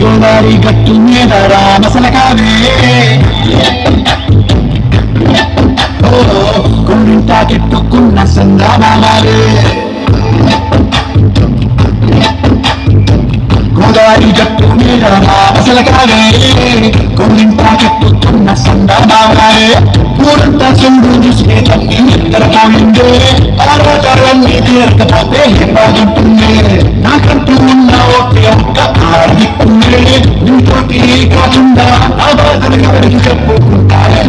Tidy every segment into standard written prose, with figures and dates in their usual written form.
గోదావరి గట్టు మీద రామసలకావే కొండింటా కెట్టుకున్న సందామాలే గోదావరి గట్టు మీద రామసలకావే కొండింటా కెట్టుకున్న సందామాలే ఊరంతా చూడు చూసే తల్లి ఇద్దరు పోయిందే ఆరోగ్యాలన్నీ తీరకపోతే ఏం బాగుంటుంది నాకంటూ ఉన్న ఒకే ఒక్క ఆడికుండే ఇంకోటి కాకుండా ఆ బాధలు ఎవరికి చెప్పుకుంటారు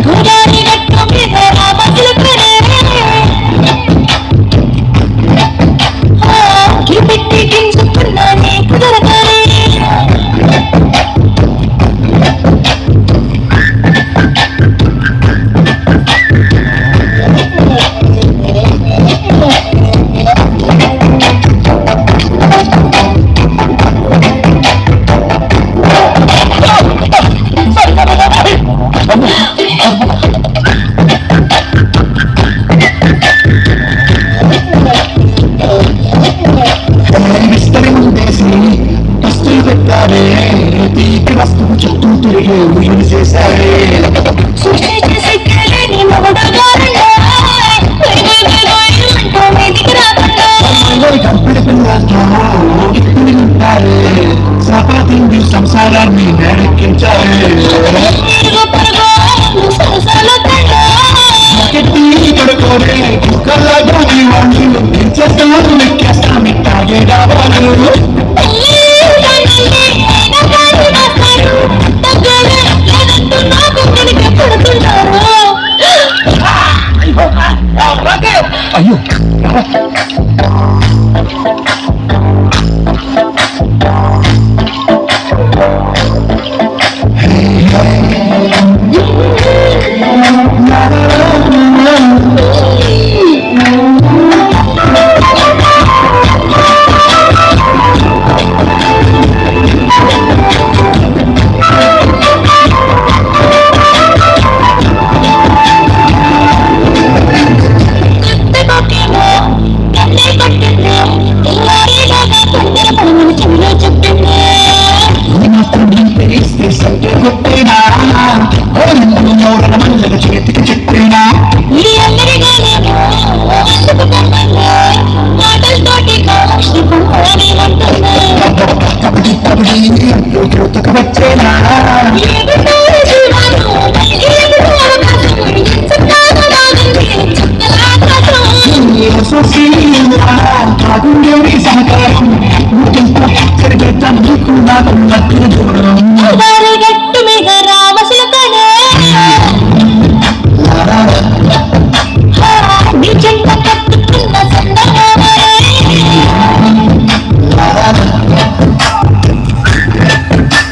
తీపి వస్తువు చుట్టూ తిరిగి ఉయ్యులు చేశారే కంపెనీ పిల్లలు సపాతింది సంసారాన్ని నెరక్కించారే పడుకోరే కుక్కల్లా వాళ్ళు చేస్తాను లెక్కేస్తాను తాగే రావాలి